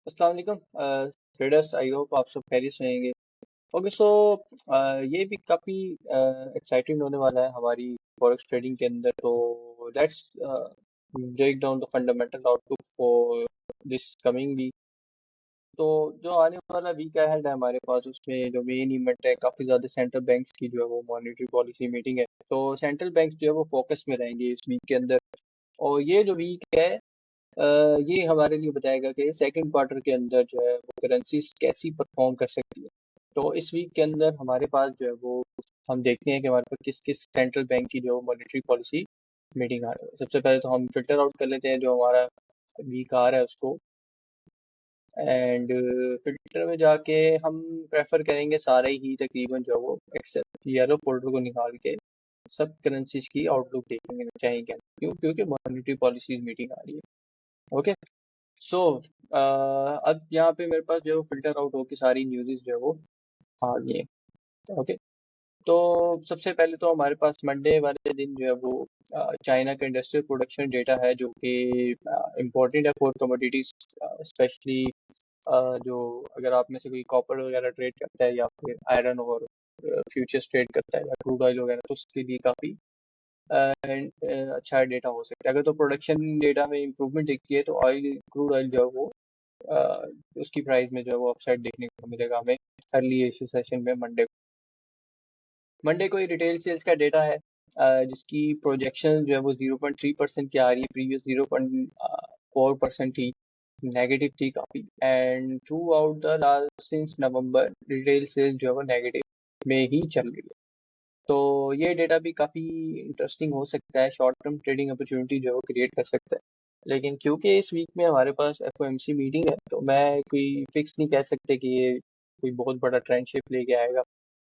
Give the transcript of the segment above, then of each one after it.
अस्सलाम वालेकुम traders. I hope आप सब खैरियत से होंगे। ओके सो ये भी काफ़ी एक्साइटिंग होने वाला है हमारी फॉरेक्स ट्रेडिंग के अंदर। तो let's break down the fundamental outlook for this coming week. तो जो आने वाला वीक अहेड है हमारे पास, उसमें जो मेन इवेंट है, काफ़ी ज़्यादा सेंट्रल बैंक्स की जो है वो मॉनेटरी पॉलिसी मीटिंग है। तो सेंट्रल बैंक्स जो है वो फोकस में रहेंगे इस वीक के अंदर। और ये जो वीक है ये हमारे लिए बताएगा कि सेकंड क्वार्टर के अंदर जो है वो करेंसी कैसी परफॉर्म कर सकती है। तो इस वीक के अंदर हमारे पास जो है वो हम देखते हैं कि हमारे पास किस किस सेंट्रल बैंक की जो मॉनेटरी पॉलिसी मीटिंग आ रही है। सबसे पहले तो हम फिल्टर आउट कर लेते हैं जो हमारा वीक आ रहा है उसको। एंड फिल्टर में जाके हम प्रेफर करेंगे सारे ही तकरीबन जो है वो एक्सेप्ट येलो फोल्डर को निकाल के सब करेंसीज की आउटलुक देखेंगे चाहेंगे हम। क्यों? क्योंकि मॉनेटरी पॉलिसी मीटिंग आ रही है। ओके सो अब यहाँ पे मेरे पास जो है वो फिल्टर आउट होकर सारी न्यूज़ जो है वो आ गई है। ओके तो सबसे पहले तो हमारे पास मंडे वाले दिन जो है वो चाइना का इंडस्ट्रियल प्रोडक्शन डेटा है, जो कि इम्पोर्टेंट है फॉर कमोडिटीज। स्पेशली जो अगर आप में से कोई कॉपर वगैरह ट्रेड करता है या फिर आयरन और फ्यूचर्स ट्रेड करता है या क्रूड ऑयल वगैरह, तो उसके लिए काफ़ी अच्छा डेटा हो सकता है। अगर तो प्रोडक्शन डेटा में इंप्रूवमेंट दिखती है तो ऑयल, क्रूड ऑयल जो है वो अ, उसकी प्राइस में जो है वो अपसाइड देखने को मिलेगा हमें अर्ली इश्यू सेशन में मंडे को ही रिटेल सेल्स का डेटा है, जिसकी प्रोजेक्शन जो है वो 0.3% की आ रही है। प्रीवियस 0.4% थी, नेगेटिव थी काफ़ी। And throughout the last since November retail sales जो है वो नेगेटिव में ही चल रही है। तो ये डेटा भी काफ़ी इंटरेस्टिंग हो सकता है, शॉर्ट टर्म ट्रेडिंग अपॉर्चुनिटी जो है वो क्रिएट कर सकता है। लेकिन क्योंकि इस वीक में हमारे पास एफओएमसी मीटिंग है, तो मैं कोई फिक्स नहीं कह सकते कि ये कोई बहुत बड़ा ट्रेंड शिफ्ट लेके आएगा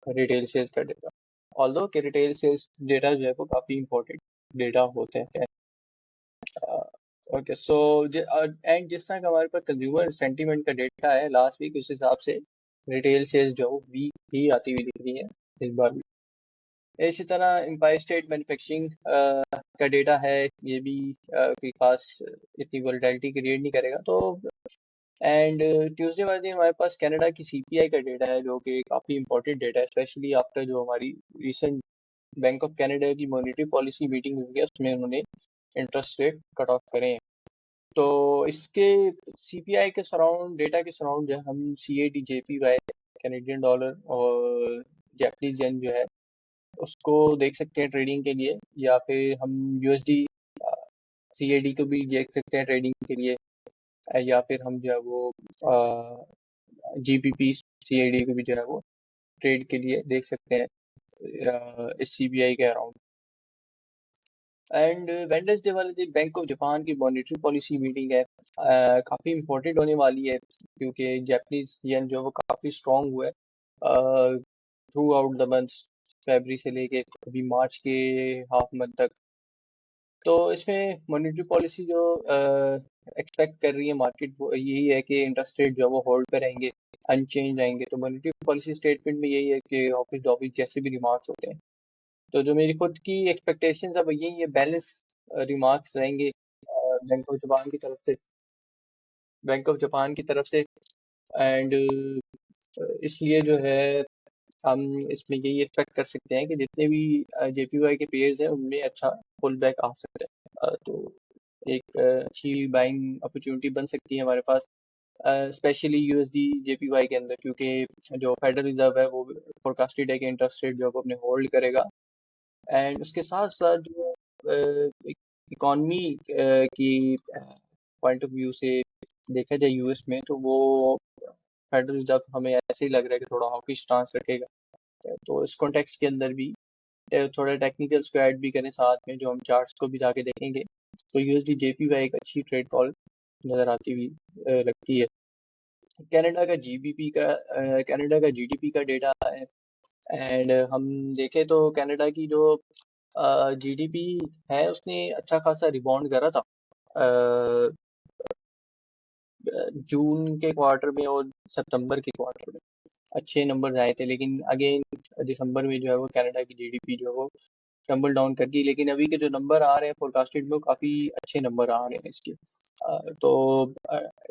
रिटेल सेल्स का डेटा। ऑल्दो कि रिटेल सेल्स डेटा जो है वो काफ़ी इंपॉर्टेंट डेटा होते हैं। ओके सो एंड जिस तरह का हमारे पास कंज्यूमर सेंटीमेंट का डेटा है लास्ट वीक, उस हिसाब से रिटेल सेल्स जो है वो वीक ही आती हुई दिख रही है इस बार भी। इसी तरह एम्पायर स्टेट मैन्युफैक्चरिंग का डेटा है, ये भी कोई खास इतनी वोलेटिलिटी क्रिएट नहीं करेगा। तो एंड ट्यूसडे वाले दिन हमारे पास कनाडा की सीपीआई का डेटा है, जो कि काफ़ी इंपॉर्टेंट डेटा है, स्पेशली आफ्टर जो हमारी रिसेंट बैंक ऑफ कनाडा की मॉनेटरी पॉलिसी मीटिंग हुई है, उसमें उन्होंने इंटरेस्ट रेट कट ऑफ करे हैं। तो इसके सीपीआई के सराउंड डेटा के सराउंड जो है हम सीएडी जेपीवाई, कैनेडियन डॉलर और जापानीज येन जो है उसको देख सकते हैं ट्रेडिंग के लिए, या फिर हम यूएसडी सीएडी को भी देख सकते हैं ट्रेडिंग के लिए, या फिर हम जो है वो जीबीपी सीएडी को भी जो है वो ट्रेड के लिए देख सकते हैं इस सीबीआई के अराउंड। एंड वेंडसडे वाले दिन बैंक ऑफ जापान की मॉनेटरी पॉलिसी मीटिंग है, काफ़ी इंपॉर्टेंट होने वाली है, क्योंकि जापानीज येन जो है वो काफ़ी स्ट्रांग हुआ है थ्रू आउट द मंथ, फरवरी से लेके अभी मार्च के हाफ मंथ तक। तो इसमें मॉनेटरी पॉलिसी जो एक्सपेक्ट कर रही है मार्केट, वो यही है कि इंटरेस्ट रेट जो है वो होल्ड पे रहेंगे, अनचेंज रहेंगे। तो मॉनेटरी पॉलिसी स्टेटमेंट में यही है कि ऑफिस डॉफिस जैसे भी रिमार्क्स होते हैं, तो जो मेरी खुद की एक्सपेक्टेशंस है वो यही है, बैलेंस रिमार्क्स रहेंगे बैंक ऑफ जापान की तरफ से, एंड इसलिए जो है हम इसमें यही एक्सपेक्ट कर सकते हैं कि जितने भी जेपीवाई के पेयर्स हैं उनमें अच्छा पुल बैक आ सकता है। तो एक अच्छी बाइंग अपॉर्चुनिटी बन सकती है हमारे पास, स्पेशली यूएसडी जेपीवाई के अंदर, क्योंकि जो फेडरल रिजर्व है वो फोरकास्टेड है कि इंटरेस्ट रेट जो है वो अपने होल्ड करेगा। एंड उसके साथ साथ जो इकॉनमी की पॉइंट ऑफ व्यू से देखा जाए यूएस में, तो वो फेडरल रिजर्व हमें ऐसे ही लग रहा है कि थोड़ा हॉकिश स्टांस रखेगा। तो इस कॉन्टेक्स्ट के अंदर भी थोड़ा टेक्निकल्स को ऐड भी करें साथ में, जो हम चार्ट्स को भी जाके देखेंगे, तो यूएसडी जेपीवाई एक अच्छी ट्रेड कॉल नज़र आती हुई लगती है। कनाडा का जीडीपी का डेटा है। एंड हम देखें तो कनाडा की जो जीडीपी है उसने अच्छा खासा रिबाउंड करा था जून के क्वार्टर में और सितंबर के क्वार्टर में अच्छे नंबर आए थे। लेकिन अगेन दिसंबर में जो है वो कनाडा की जीडीपी जो है वो टम्बल डाउन कर गई, लेकिन अभी के जो नंबर आ रहे हैं फोरकास्टेड में वो काफ़ी अच्छे नंबर आ रहे हैं इसके। तो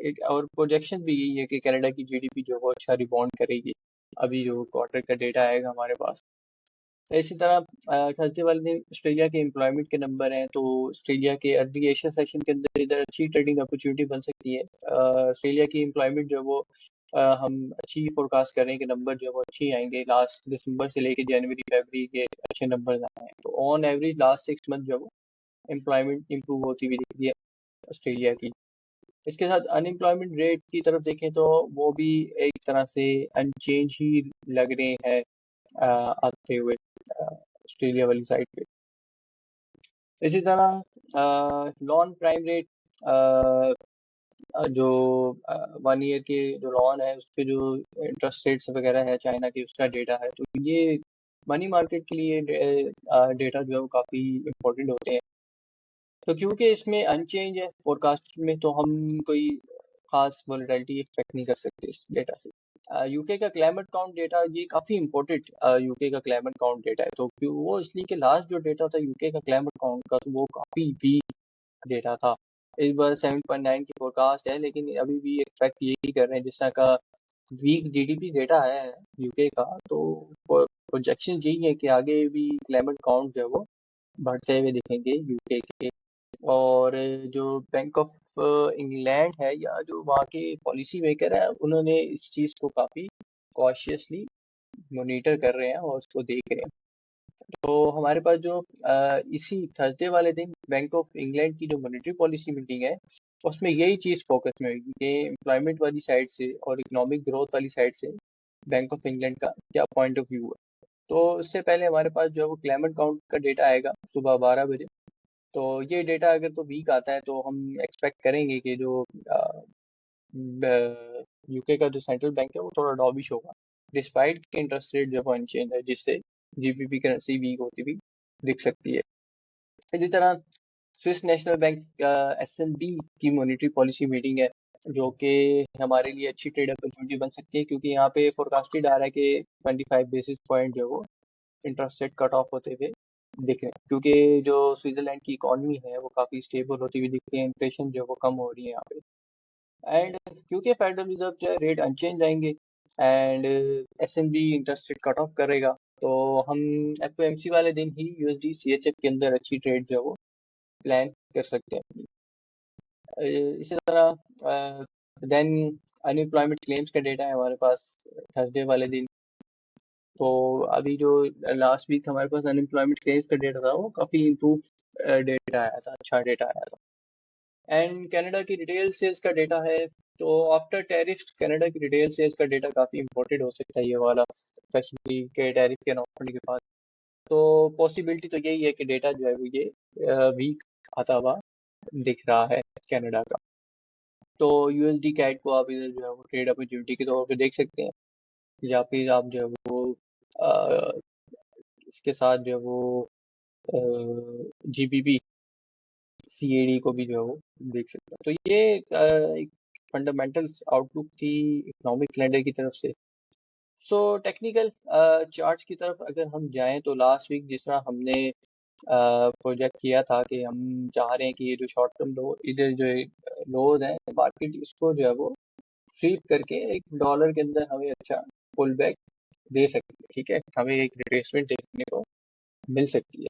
एक और प्रोजेक्शन भी यही है कि कनाडा की जीडीपी जो है वो अच्छा रिबाउंड करेगी, अभी जो क्वार्टर का डेटा आएगा हमारे पास। तो इसी तरह थर्सडे वाले दिन ऑस्ट्रेलिया के एम्प्लॉयमेंट के नंबर हैं, तो ऑस्ट्रेलिया के अर्ली एशिया सेशन के अंदर इधर अच्छी ट्रेडिंग अपॉर्चुनिटी बन सकती है। ऑस्ट्रेलिया की एम्प्लॉयमेंट जो है वो हम अच्छी फोरकास्ट कर रहे हैं कि नंबर जो है वो अच्छी आएंगे। लास्ट दिसंबर से लेके जनवरी फरवरी के अच्छे नंबर आए हैं, तो ऑन एवरेज लास्ट 6 मंथ जो है वो एम्प्लॉयमेंट इंप्रूव होती हुई दिख रही है ऑस्ट्रेलिया की। इसके साथ अनएम्प्लॉयमेंट रेट की तरफ देखें तो वो भी एक तरह से अनचेंज ही लग रहे हैं आते हुए ऑस्ट्रेलिया वाली साइड पे। इसी तरह लॉन प्राइम रेट जो 1 ईयर के जो लॉन है उस पे जो इंटरेस्ट रेट्स वगैरह है चाइना के, उसका डेटा है, तो ये मनी मार्केट के लिए डेटा जो है वो काफ़ी इम्पोर्टेंट होते हैं। तो क्योंकि इसमें अनचेंज है फोरकास्ट में, तो हम कोई खास वोलेटिलिटी एक्सपेक्ट नहीं कर सकते इस डेटा से। यूके का क्लाइमेट काउंट डेटा ये काफ़ी इम्पोर्टेंट यूके का क्लाइमेट काउंट डेटा है, तो क्यों वो इसलिए कि लास्ट जो डेटा था यूके का क्लाइमेट काउंट का तो वो काफ़ी वीक डेटा था। इस बार 7.9 की फोरकास्ट है, लेकिन अभी भी एक्सपेक्ट यही कर रहे हैं जिस तरह का वीक जीडीपी डेटा है यूके का, तो प्रोजेक्शन यही है कि आगे भी क्लाइमेट काउंट जो है वो बढ़ते हुए दिखेंगे यूके के। और जो बैंक ऑफ इंग्लैंड है या जो वहाँ के पॉलिसी मेकर है, उन्होंने इस चीज़ को काफ़ी कॉशियसली मॉनिटर कर रहे हैं और उसको देख रहे हैं। तो हमारे पास जो इसी थर्सडे वाले दिन बैंक ऑफ इंग्लैंड की जो मॉनेटरी पॉलिसी मीटिंग है, उसमें यही चीज़ फोकस में होगी कि एम्प्लॉयमेंट वाली साइड से और इकोनॉमिक ग्रोथ वाली साइड से बैंक ऑफ इंग्लैंड का क्या पॉइंट ऑफ व्यू है। तो इससे पहले हमारे पास जो है वो क्लाइमेट काउंट का डेटा आएगा सुबह 12 बजे। तो ये डेटा अगर तो वीक आता है तो हम एक्सपेक्ट करेंगे कि जो यूके का जो सेंट्रल बैंक है वो थोड़ा डॉविश होगा, डिस्पाइट कि इंटरेस्ट रेट जो है अनचेंज है, जिससे जीबीपी करेंसी वीक होती भी दिख सकती है। इसी तरह स्विस नेशनल बैंक एसएनबी की मॉनेटरी पॉलिसी मीटिंग है, जो कि हमारे लिए अच्छी ट्रेड अपॉर्चुनिटी बन सकती है, क्योंकि यहाँ पे फोरकास्टेड आ रहा है कि 25 बेसिस पॉइंट जो है वो इंटरेस्ट रेट कट ऑफ होते हुए दिख रहे हैं, क्योंकि जो स्विट्जरलैंड की इकॉनमी है वो काफ़ी स्टेबल होती हुई दिख रही है, इन्फ्लेशन जो है वो कम हो रही है यहाँ पे। एंड क्योंकि फेडरल रिजर्व जो है रेट अनचेंज रहेंगे and SNB interest rate cut off करेगा, तो हम एफओएमसी वाले दिन ही यूएसडी सीएचएफ के अंदर अच्छी ट्रेड जो है वो प्लान कर सकते हैं। इसी तरह देन अनएम्प्लॉयमेंट क्लेम्स का डेटा है हमारे पास थर्सडे वाले दिन। तो अभी जो लास्ट वीक हमारे पास अनएम्प्लॉयमेंट क्लेम्स का डेटा था वो काफ़ी इम्प्रूव डेटा आया था, अच्छा डेटा आया था। एंड कनाडा की रिटेल सेल्स का डेटा है, तो आफ्टर टैरिफ कनाडा की रिटेल सेल्स का डेटा काफ़ी इंपॉर्टेंट हो सकता है ये वाला, स्पेशली के टैरिफ के अनाउंस होने के बाद। तो पॉसिबिलिटी तो यही है कि डेटा जो है वो ये वीक आता हुआ दिख रहा है कनाडा का। तो यूएसडी कैट को आप इधर जो है वो ट्रेड अपॉर्चुनिटी के तौर पे देख सकते हैं, या फिर आप जो है वो अ, इसके साथ जो है वो जीबीपी सीएडी को भी जो है वो देख सकते हैं। तो ये एक फंडामेंटल आउटलुक थी इकोनॉमिक कैलेंडर की तरफ से। सो टेक्निकल चार्ट्स की तरफ अगर हम जाएं तो लास्ट वीक जिस तरह हमने प्रोजेक्ट किया था कि हम चाह रहे हैं कि ये जो शॉर्ट टर्म लो इधर जो लोज हैं मार्केट इसको जो है वो स्वीप करके एक डॉलर के अंदर हमें अच्छा पुल बैक दे सकती है, ठीक है, हमें एक रिट्रेसमेंट देखने को मिल सकती है।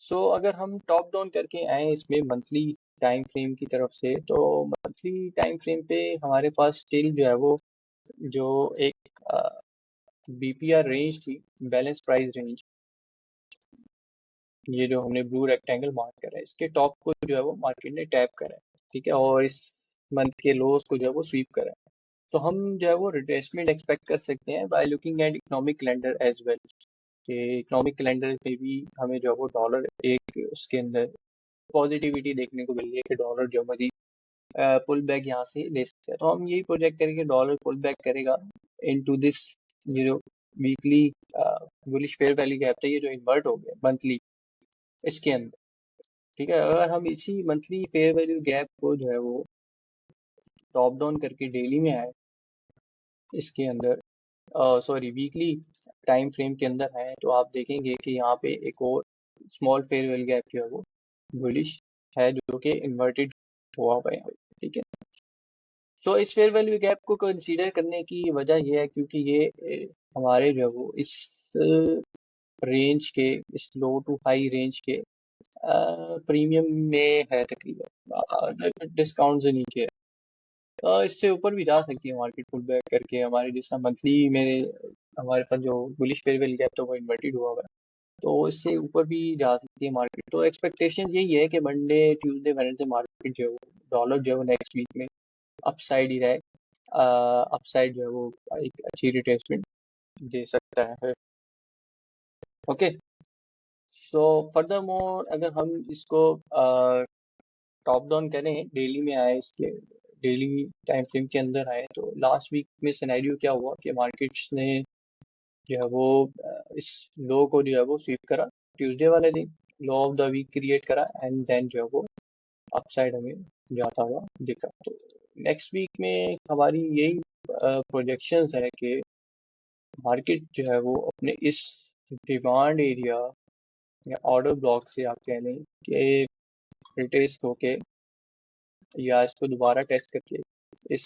सो अगर हम टॉप डाउन करके आए इसमें मंथली टाइम फ्रेम की तरफ से, तो मंथली टाइम फ्रेम पे हमारे पास स्टिल जो है वो जो एक बीपीआर रेंज थी, बैलेंस प्राइस रेंज, ये जो हमने ब्लू रेक्टेंगल मार्क करा है इसके टॉप को जो है वो मार्केट ने टैप करा है, ठीक है, और इस मंथ के लोस को जो है वो स्वीप करा है। तो हम जो है वो रिट्रेसमेंट एक्सपेक्ट कर सकते हैं by looking at economic calendar as well, कि इकोनॉमिक कैलेंडर में भी हमें जो है वो डॉलर एक उसके अंदर पॉजिटिविटी देखने को मिल रही है कि डॉलर जो हमारी पुल बैक यहाँ से ले सकते हैं। तो हम यही प्रोजेक्ट करेंगे डॉलर पुल बैक करेगा इनटू दिस ये जो weekly bullish fair value gap था, ये जो इन्वर्ट हो गया मंथली इसके अंदर, ठीक है। अगर हम इसी मंथली फेयर वैल्यू गैप को जो है वो टॉप डाउन करके डेली में आए इसके अंदर, सॉरी वीकली टाइम फ्रेम के अंदर है, तो आप देखेंगे कि यहाँ पे एक और स्मॉल फेयरवेल गैप जो है वो बुलिश है, जो कि इन्वर्टेड हुआ हुआ है यहाँ पे, ठीक है। सो इस फेयर वैल्यू गैप को कंसीडर करने की वजह यह है क्योंकि ये हमारे जो है वो इस रेंज के, इस लो टू हाई रेंज के प्रीमियम में है तकरीबन, डिस्काउंट से नीचे है। इससे ऊपर भी जा सकती है मार्केट पुल बैक करके, हमारे जिस मंथली में हमारे पास जो बुलिश फेयर वैल्यू गैप तो वो इन्वर्टेड हुआ हुआ है, तो इससे ऊपर भी जा सकती है मार्केट। तो एक्सपेक्टेशन यही है कि मंडे ट्यूसडे वेडनेसडे मार्केट जो है वो डॉलर जो है वो नेक्स्ट वीक में अपसाइड ही रहे, अपसाइड जो है वो एक अच्छी रिट्रेसमेंट दे सकता है। ओके, सो फर्दर मोर अगर हम इसको टॉप डाउन करें, डेली में आए, इसके डेली टाइम फ्रेम के अंदर आए, तो लास्ट वीक में सिनेरियो क्या हुआ कि मार्केट्स ने जो है वो इस लो को जो है वो स्वीप करा ट्यूसडे वाले दिन, लो ऑफ द वीक क्रिएट करा, एंड देन जो है वो अपसाइड हमें जाता हुआ दिखा। तो नेक्स्ट वीक में हमारी यही प्रोजेक्शंस है कि मार्केट जो है वो अपने इस डिमांड एरिया या ऑर्डर ब्लॉक से आप कह लें कि रिटेस्ट होके या इसको दोबारा टेस्ट करके इस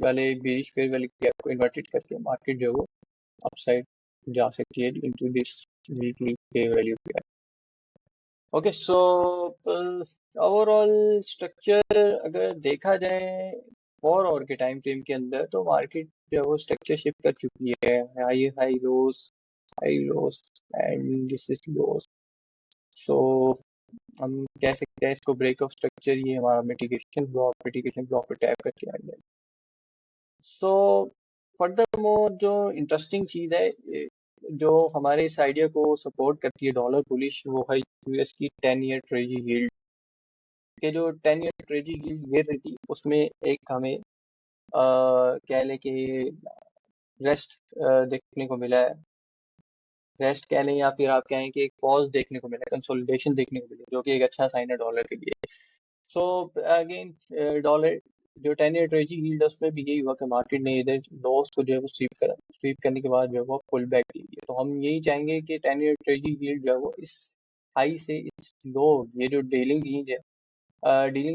वाले बीच फेयर वाले गैप को इन्वर्टेड करके मार्केट जो है वो अपसाइड जा सकती है into this weekly fair value gap. Okay, so overall structure अगर देखा जाए 4 आवर के टाइम फ्रेम के अंदर, तो मार्केट जो है वो स्ट्रक्चर शिफ्ट कर चुकी है, high high loss and this is loss. So हम कह सकते हैं इसको ब्रेक ऑफ स्ट्रक्चर, ये हमारा मिटिगेशन ब्लॉक पे टैप करके आ जाए। सो फर्दर मोर जो इंटरेस्टिंग चीज़ है, जो हमारे इस आइडिया को सपोर्ट करती है डॉलर बुलिश, वो है यूएस की 10 ईयर ट्रेजरी यील्ड। के जो 10 ईयर ट्रेजरी यील्ड गिर रही थी, उसमें एक हमें कह लें कि रेस्ट देखने को मिला है, रेस्ट कह लें या फिर आप कहें कि एक पॉज देखने को मिला, कंसोलिडेशन देखने को मिली, जो कि एक अच्छा साइन है डॉलर के लिए। सो अगेन डॉलर जो 10 ईयर ट्रेजरी यील्ड है, उसमें भी यही हुआ कि मार्केट ने इधर लॉस को जो है वो स्वीप करने के बाद जो है वो पुल बैक ली है। तो हम यही चाहेंगे कि 10 ईयर ट्रेजरी यील्ड जो है वो इस हाई से इस लो, ये जो डीलिंग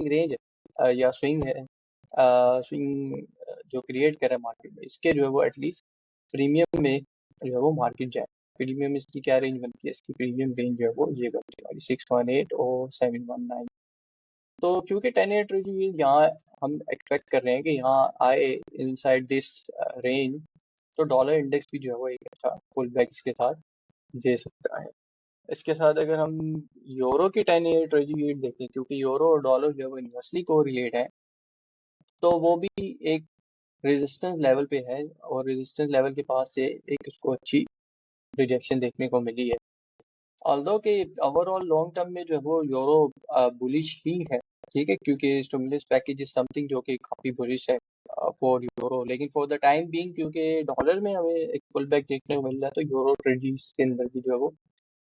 रेंज है या स्विंग है, स्विंग जो क्रिएट करे मार्केट में, इसके जो है वो एटलीस्ट प्रीमियम में जो है वो मार्केट जाए। प्रीमियम इसकी क्या रेंज बनती है, इसकी प्रीमियम रेंज जो है वो ये बनती है 618 और 719। तो क्योंकि 10 ईयर ट्रेजरी यहाँ हम एक्सपेक्ट कर रहे हैं कि यहाँ आए इनसाइड दिस रेंज, तो डॉलर इंडेक्स भी जो है वो एक अच्छा फुल बैक इसके साथ दे सकता है। इसके साथ अगर हम यूरो की 10 ईयर ट्रेजरी देखें, क्योंकि यूरो और डॉलर जो है वो इन्वर्सली कोरिलेट है, तो वो भी एक रेजिस्टेंस लेवल पे है, और रेजिस्टेंस लेवल के पास से एक उसको अच्छी रिजेक्शन देखने को मिली है। ऑल्दो कि ओवरऑल लॉन्ग टर्म में जो है वो यूरो बुलिश ही है, ठीक है, क्योंकि स्टिमुलस पैकेज इज समथिंग जो कि काफी बुलिश है फॉर यूरो। लेकिन फॉर द टाइम बीइंग, क्योंकि डॉलर में हमें एक पुल बैक देखने को मिल रहा है, तो यूरो ट्रेडीज के अंदर भी जो है वो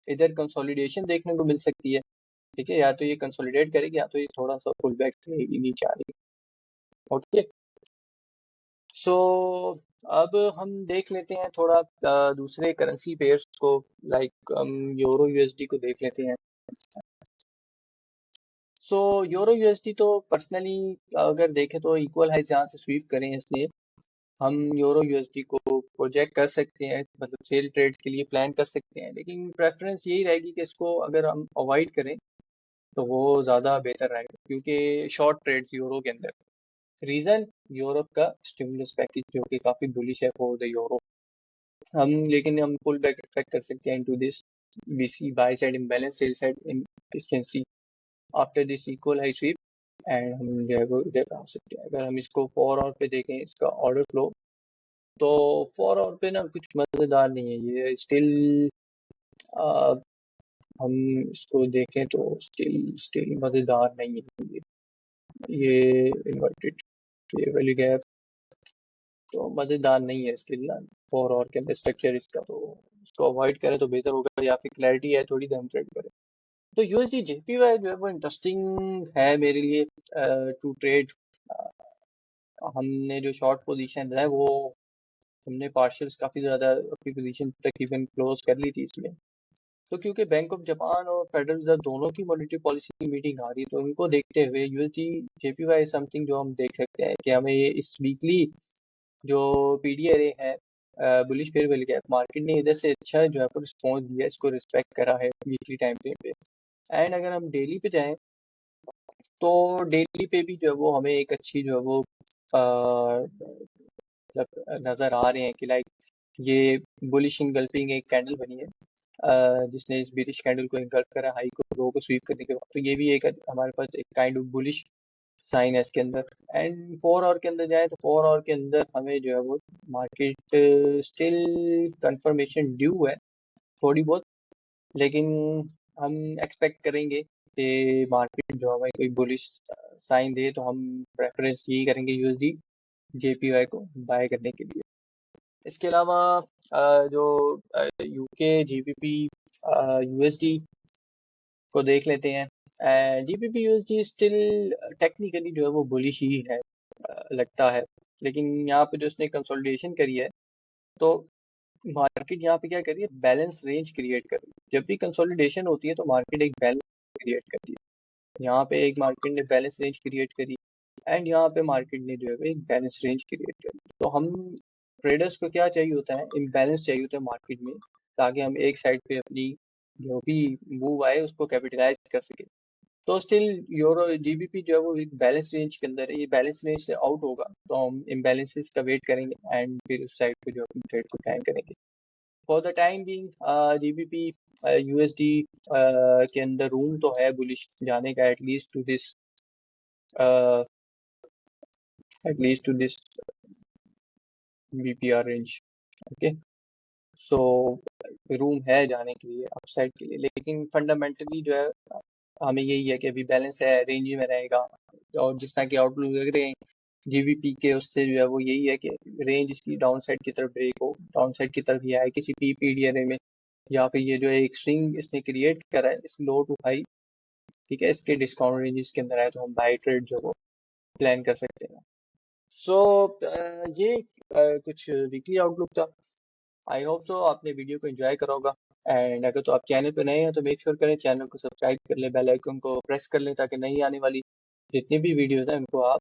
इधर कंसोलिडेशन देखने को मिल सकती है, ठीक है, या तो ये कंसोलिडेट करेगी या तो ये थोड़ा सा पुल बैक करेगी नीचे आने। ओके, सो अब हम देख लेते हैं थोड़ा दूसरे करेंसी पेयर्स को, लाइक हम यूरो यूएसडी को देख लेते हैं। सो यूरो यूएसडी तो पर्सनली अगर देखें तो इक्वल हाइज यहाँ से स्वीप करें, इसलिए हम यूरो यूएसडी को प्रोजेक्ट कर सकते हैं, मतलब सेल ट्रेड के लिए प्लान कर सकते हैं, लेकिन प्रेफरेंस यही रहेगी कि इसको अगर हम अवॉइड करें तो वो ज़्यादा बेहतर रहेगा, क्योंकि शॉर्ट ट्रेड्स यूरो के अंदर, रीज़न यूरोप का स्टिमुलस पैकेज जो कि काफ़ी बुलिश है फॉर द यूरो। लेकिन हम पुल बैक एक्सपेक्ट कर सकते हैं into this BC buy side imbalance, sell side inefficiency after this equal high sweep, and हम जो है वो इधर आ सकते हैं। अगर हम इसको 4 आवर पे देखें, इसका ऑर्डर फ्लो, तो 4 आवर पे ना कुछ मज़ेदार नहीं है ये स्टिल। हम इसको देखें तो स्टिल स्टिल मज़ेदार नहीं है ये इन्वर्टेड वाली गैप, तो मज़ेदार नहीं है स्टिल ना 4 आवर के अंदर स्ट्रक्चर इसका, तो इसको अवॉइड करें तो बेहतर होगा, या फिर क्लैरिटी है थोड़ी तो हम ट्रेड करें। तो यूएसडी जेपीवाई जो है वो इंटरेस्टिंग है मेरे लिए टू ट्रेड। हमने जो शॉर्ट पोजीशन है वो हमने पार्शल्स काफ़ी ज़्यादा अपनी पोजीशन तकरीबन क्लोज कर ली थी इसमें, तो क्योंकि बैंक ऑफ जापान और फेडरल रिजर्व दोनों की मॉनेटरी पॉलिसी की मीटिंग आ रही है, तो उनको देखते हुए यूएसडी जेपीवाई समथिंग जो हम देख सकते हैं कि हमें ये इस वीकली जो पीडीआरए है bullish fair value gap, market ने इधर से अच्छा जो है रिस्पॉन्स दिया, इसको रिस्पेक्ट करा है वीकली टाइम फ्रेम पे। एंड अगर हम डेली पे जाएं तो डेली पे भी जो है वो हमें एक अच्छी जो है वो मतलब नजर आ रहे हैं कि लाइक ये बुलिश इनगल्फिंग एक कैंडल बनी है, जिसने इस बिरिश कैंडल को इनगल्फ करा हाई को लो को स्वीप करने के बाद। तो ये भी एक हमारे पास एक काइंड ऑफ बुलिश साइन है इसके अंदर। एंड 4 आवर के अंदर जाए तो 4 आवर के अंदर हमें जो है वो मार्केट स्टिल कंफर्मेशन ड्यू है थोड़ी बहुत, लेकिन हम एक्सपेक्ट करेंगे कि मार्केट जो हमें कोई बुलिश साइन दे तो हम प्रेफरेंस यही करेंगे यूएसडी जेपीवाई को बाय करने के लिए। इसके अलावा जो यूके जीबीपी यूएसडी को देख लेते हैं। जीबीपी यूएसडी स्टिल टेक्निकली जो है वो बुलिश ही है लगता है, लेकिन यहाँ पे जो उसने कंसोलिडेशन करी है, तो मार्केट यहाँ पे क्या कर रही है, बैलेंस रेंज क्रिएट कर रही है। जब भी कंसोलिडेशन होती है तो मार्केट एक बैलेंस क्रिएट करती है। यहाँ पे एक मार्केट ने बैलेंस रेंज क्रिएट करी, एंड यहाँ पे मार्केट ने जो है वो एक बैलेंस रेंज क्रिएट करी। तो हम ट्रेडर्स को क्या चाहिए होता है, इम्बैलेंस चाहिए होता है मार्केट में, ताकि हम एक साइड पे अपनी जो भी मूव आए उसको कैपिटलाइज कर सके। तो स्टिल यूरो जीबीपी जो है वो एक बैलेंस रेंज के अंदर है, ये बैलेंस रेंज से आउट होगा तो हम इम्बैलेंसेस का वेट करेंगे एंड फिर उस साइड पे जो अपनी ट्रेड को टाइम करेंगे। For the time being GBP USD के अंदर रूम तो है बुलिश जाने का, at least to this BPR range. Okay, so room है जाने के लिए अपसाइड के लिए, लेकिन फंडामेंटली जो है हमें यही है कि अभी बैलेंस है, रेंज में रहेगा। और जिस तरह की आउटलुक लग रहे हैं जीबीपी के, उससे जो है वो यही है कि रेंज इसकी डाउन साइड की तरफ ब्रेक हो, डाउन साइड की तरफ ये आए किसी पीडीआरए में, या फिर ये जो एक स्विंग इसने क्रिएट करा है इस लो टू हाई, ठीक है, इसके डिस्काउंट रेंज के अंदर आए तो हम बाई ट्रेड जो वो प्लान कर सकते हैं। सो ये कुछ वीकली आउटलुक था। आई होप सो आपने वीडियो को एंजॉय करा होगा। एंड अगर तो आप चैनल पे नए हैं तो मेक श्योर करें चैनल को सब्सक्राइब कर लें, बेल आइकन को प्रेस कर लें, ताकि नई आने वाली जितनी भी वीडियोस हैं उनको आप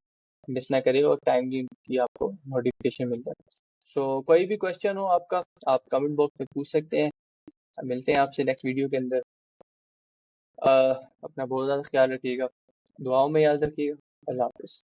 मिस ना करें और टाइमली उनकी आपको नोटिफिकेशन मिल जाए। सो कोई भी क्वेश्चन हो आपका, आप कमेंट बॉक्स में पूछ सकते हैं। मिलते हैं आपसे नेक्स्ट वीडियो के अंदर। अपना बहुत ज़्यादा ख्याल रखिएगा, दुआओं में याद रखिएगा। अल्लाह हाफिज़।